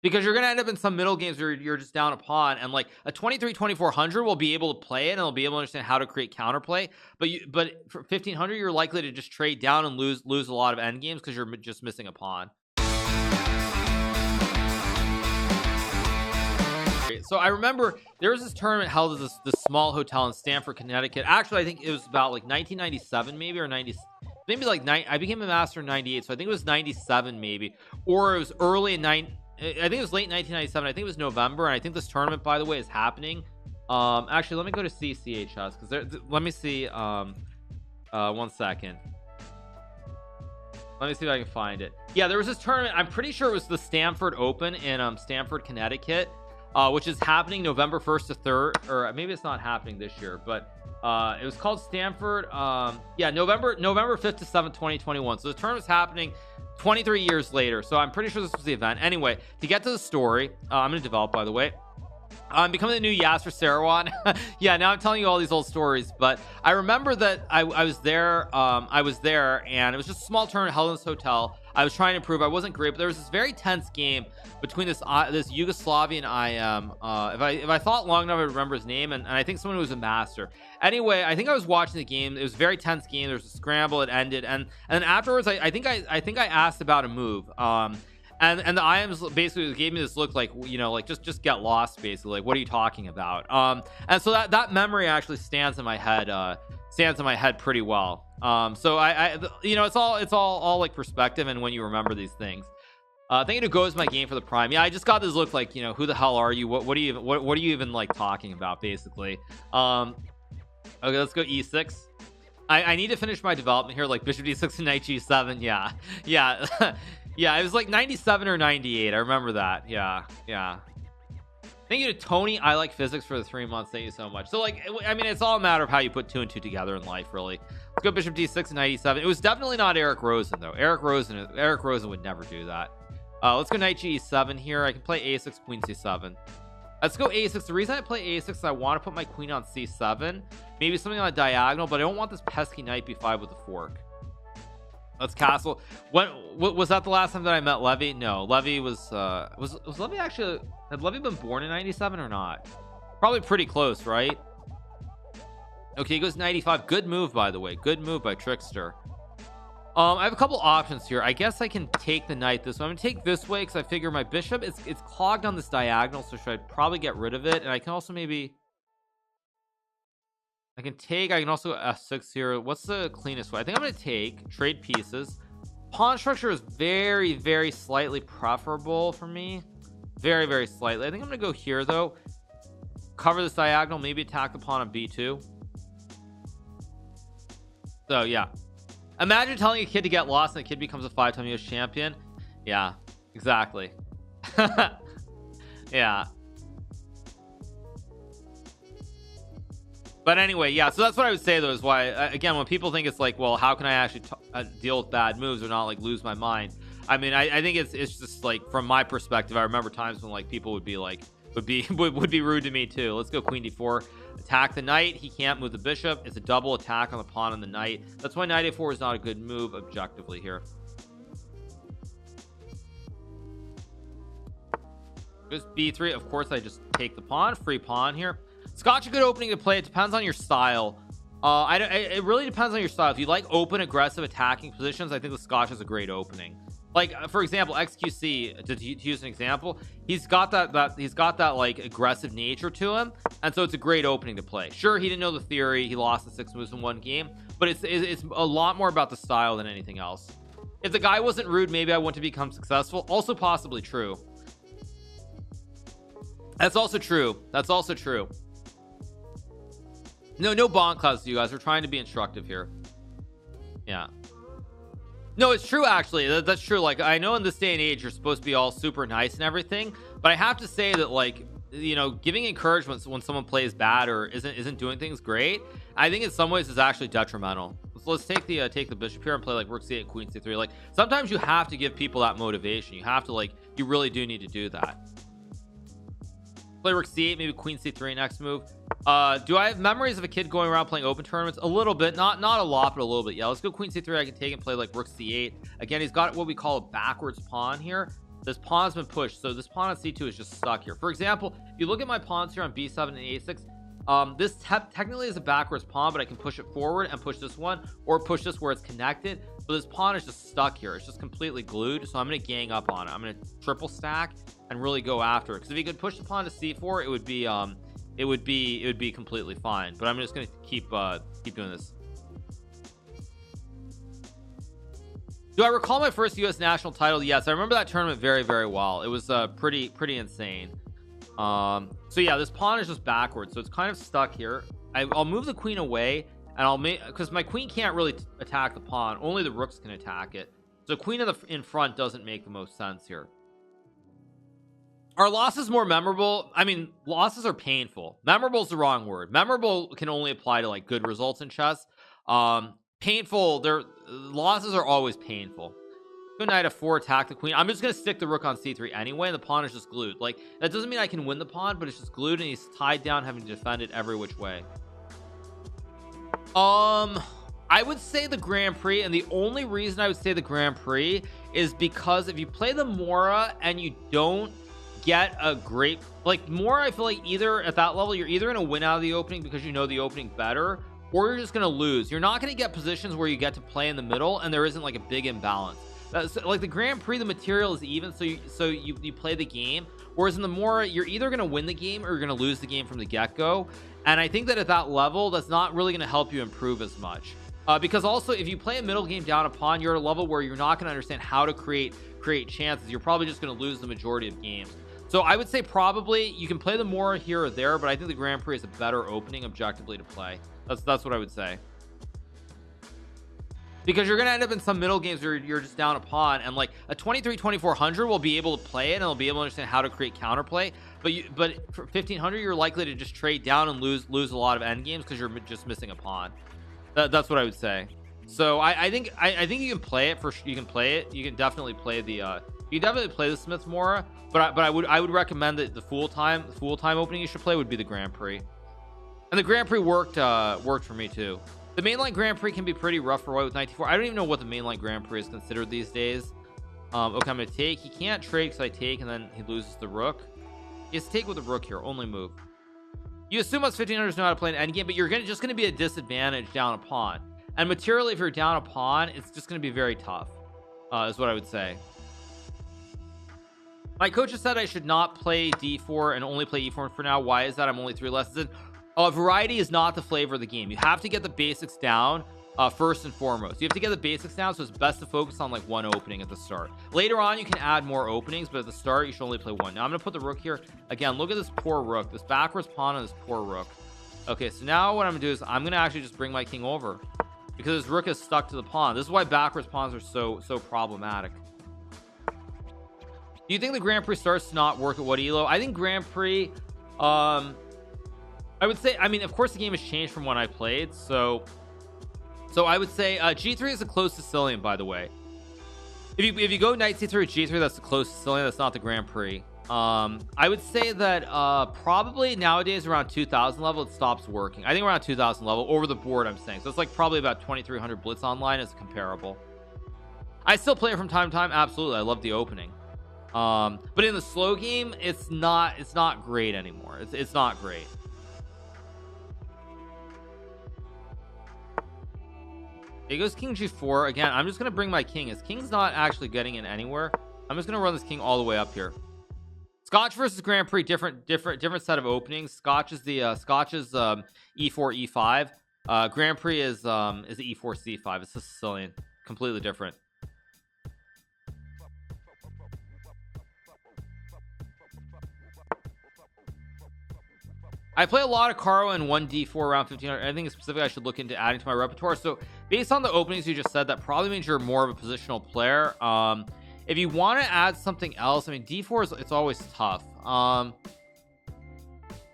because you're gonna end up in some middle games where you're just down a pawn, and like a 23-2400 will be able to play it and they'll be able to understand how to create counterplay, but for 1500 you're likely to just trade down and lose a lot of end games because you're just missing a pawn. So I remember there was this tournament held at this small hotel in Stamford, Connecticut. Actually, I think it was about like 1997 maybe, or 90, maybe like I became a master in 98, so I think it was 97 maybe, or it was early in I think it was late 1997. I think it was November, and I think this tournament, by the way, is happening. Actually, let me go to CCHS because let me see. 1 second. Let me see if I can find it. Yeah, there was this tournament. I'm pretty sure it was the Stamford Open in Stamford, Connecticut. Which is happening November 1st to 3rd, or maybe it's not happening this year, but it was called Stamford. Yeah, November 5th to 7th, 2021. So the tournament's happening 23 years later. So I'm pretty sure this was the event. Anyway, to get to the story, I'm going to develop, by the way. I'm becoming the new Yasser Sarawat. Yeah, now I'm telling you all these old stories, but I remember that I was there. And it was just a small tournament held in this hotel. I was trying to improve. I wasn't great, but there was this very tense game between this Yugoslavian IM. If I thought long enough, I remember his name, and I think someone who was a master. Anyway, I think I was watching the game. It was a very tense game. There was a scramble. It ended, and then afterwards, I think I asked about a move. And the IMs basically gave me this look like, you know, like just get lost, basically. Like, what are you talking about? And so that memory actually stands in my head pretty well. So I you know, it's all like perspective and when you remember these things. Thank you to Goes My Game for the Prime. Yeah, I just got this look like, you know, who the hell are you? What are you even like talking about, basically? Okay, let's go E6. I need to finish my development here, like bishop D6 and knight G7. Yeah. Yeah, it was like 97 or 98. I remember that. Yeah. Thank you to Tony. I like physics for the 3 months. Thank you so much. So, like, I mean, it's all a matter of how you put 2 and 2 together in life, really. Let's go bishop D6 and knight E7. It was definitely not Eric Rosen, though. Eric Rosen would never do that. Let's go knight G7 here. I can play A6, queen C7. Let's go A6. The reason I play A6 is I want to put my queen on C7. Maybe something on a diagonal, but I don't want this pesky knight B5 with a fork. Let's castle. When was that the last time that I met Levy? No, Levy was Levy actually, had Levy been born in 97 or not? Probably pretty close, right? Okay, he goes 95. Good move, by the way. Good move by Trickster. I have a couple options here. I guess I can take the knight this way. I'm gonna take this way because I figure my bishop it's clogged on this diagonal, so should I probably get rid of it? And I can also maybe I can also F6 here. What's the cleanest way? I think I'm going to trade pieces. Pawn structure is very, very slightly preferable for me. Very, very slightly. I think I'm going to go here, though. Cover this diagonal. Maybe attack the pawn on B2. So, yeah. Imagine telling a kid to get lost and the kid becomes a 5-time US champion. Yeah, exactly. Yeah. But anyway, yeah, so that's what I would say, though, is why, again, when people think it's like, well, how can I actually deal with bad moves or not, like, lose my mind? I mean, I think it's just, like, from my perspective, I remember times when, like, people would be, like, would be rude to me, too. Let's go queen d4. Attack the knight. He can't move the bishop. It's a double attack on the pawn and the knight. That's why knight a4 is not a good move, objectively, here. Just b3. Of course, I just take the pawn. Free pawn here. Scotch a good opening to play. It depends on your style. It really depends on your style. If you like open, aggressive attacking positions, I think the Scotch is a great opening. Like, for example, XQC, to use an example, he's got that like aggressive nature to him, and so it's a great opening to play. Sure, he didn't know the theory. He lost the 6 moves in one game, but it's a lot more about the style than anything else. If the guy wasn't rude, maybe I wouldn't have become successful. Also possibly true. That's also true. No bonk class, you guys. We're trying to be instructive here. Yeah. No, it's true, actually. That's true. Like, I know in this day and age, you're supposed to be all super nice and everything, but I have to say that, like, you know, giving encouragement when someone plays bad or isn't doing things great, I think in some ways is actually detrimental. So let's take the bishop here and play like rook c8, queen c3. Like, sometimes you have to give people that motivation. You have to, like, you really do need to do that. Play rook c8, maybe queen c3 next move. Do I have memories of a kid going around playing open tournaments? A little bit, not a lot, but a little bit. Yeah, let's go queen c3. I can take and play like rook c8. Again, he's got what we call a backwards pawn here. this pawn's been pushed, so this pawn on c2 is just stuck here. For example, if you look at my pawns here on b7 and a6, this technically is a backwards pawn, but I can push it forward and push this one, or push this where it's connected. But this pawn is just stuck here. It's just completely glued. So I'm going to gang up on it. I'm going to triple stack and really go after it. Because if you could push the pawn to c4, it would be completely fine. But I'm just going to keep doing this. Do I recall my first US national title? Yes, I remember that tournament very, very well. It was pretty insane. So yeah, this pawn is just backwards, so it's kind of stuck here. I'll move the queen away, and I'll make, because my queen can't really attack the pawn, only the rooks can attack it. So queen in front doesn't make the most sense here. Are losses more memorable? I mean, losses are painful. Memorable is the wrong word. Memorable can only apply to like good results in chess. Painful, losses are always painful. Good knight f4, attack the queen. I'm just gonna stick the rook on c3 anyway, and the pawn is just glued. Like, that doesn't mean I can win the pawn, but it's just glued and he's tied down, having to defend it every which way. I would say the Grand Prix, and the only reason I would say the Grand Prix is because if you play the Mora and you don't get a great, like, Mora, I feel like either at that level you're either gonna win out of the opening because you know the opening better, or you're just gonna lose. You're not gonna get positions where you get to play in the middle and there isn't like a big imbalance. Like the Grand Prix, the material is even, so you play the game, whereas in the Mora you're either going to win the game or you're going to lose the game from the get-go. And I think that at that level that's not really going to help you improve as much, because also if you play a middle game down a pawn, you're at a level where you're not going to understand how to create chances. You're probably just going to lose the majority of games. So I would say probably you can play the Mora here or there, but I think the Grand Prix is a better opening objectively to play. That's what I would say, because you're gonna end up in some middle games where you're just down a pawn, and like a 23-2400 will be able to play it and they'll be able to understand how to create counterplay. But for 1500 you're likely to just trade down and lose a lot of end games because you're just missing a pawn. That's what I would say. So I think you can play it. You can definitely play the Smith's Mora, but I would recommend that the full time opening you should play would be the Grand Prix. And the Grand Prix worked for me too. The mainline Grand Prix can be pretty rough for white with knight d4. I don't even know what the mainline Grand Prix is considered these days. Okay, I'm gonna take. He can't trade because I take, and then he loses the rook. He has to take with the rook here. Only move. You assume us 1500s know how to play an endgame, but you're just gonna be a disadvantage down a pawn. And materially, if you're down a pawn, it's just gonna be very tough. Is what I would say. My coach has said I should not play d4 and only play e4 for now. Why is that? I'm only 3 lessons in. Variety is not the flavor of the game. You have to get the basics down first and foremost. You have to get the basics down, so it's best to focus on like one opening at the start. Later on you can add more openings, but at the start you should only play one. Now I'm gonna put the rook here again. Look at this poor rook, this backwards pawn on this poor rook. Okay, so now what I'm gonna do is I'm gonna actually just bring my king over, because this rook is stuck to the pawn. This is why backwards pawns are so problematic. Do you think the Grand Prix starts to not work at what elo? I think Grand Prix, I would say, I mean, of course the game has changed from when I played, so I would say g3 is the close Sicilian, by the way. If you go knight c3 with g3, that's the close Sicilian. That's not the Grand Prix. I would say that probably nowadays around 2000 level it stops working. I think around 2000 level over the board, I'm saying. So it's like probably about 2300 blitz online is comparable. I still play it from time to time. Absolutely, I love the opening. But in the slow game, it's not great anymore. It's not great. It goes king g4 again. I'm just gonna bring my king. His king's not actually getting in anywhere. I'm just gonna run this king all the way up here. Scotch versus Grand Prix, different set of openings. Scotch is e4 e5. Grand Prix is the e4 c5. It's a Sicilian, completely different. I play a lot of Hikaru and 1d4 around 1500. I think it's specific I should look into adding to my repertoire. So based on the openings you just said, that probably means you're more of a positional player. If you want to add something else, I mean, d4 it's always tough.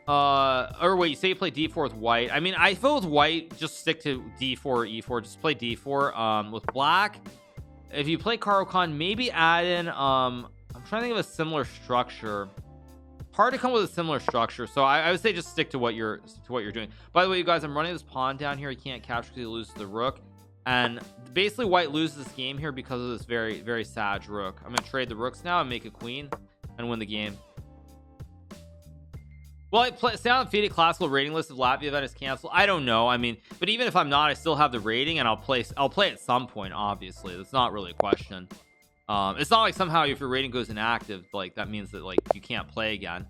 Or wait, you say you play d4 with white. I mean, I feel with white, just stick to d4 or e4. Just play d4. With black, if you play Caro-Kann, maybe add in I'm trying to think of a similar structure. Hard to come with a similar structure, so I would say just stick to what you're doing. By the way, you guys, I'm running this pawn down here. He can't capture because he loses the rook. and basically white loses this game here because of this very, very sad rook. I'm gonna trade the rooks now and make a queen and win the game. Well, I stay on the FIDE classical rating list if Latvia event is canceled. I don't know. I mean, but even if I'm not, I still have the rating, and I'll play at some point. Obviously, that's not really a question. It's not like somehow if your rating goes inactive, like that means that like you can't play again.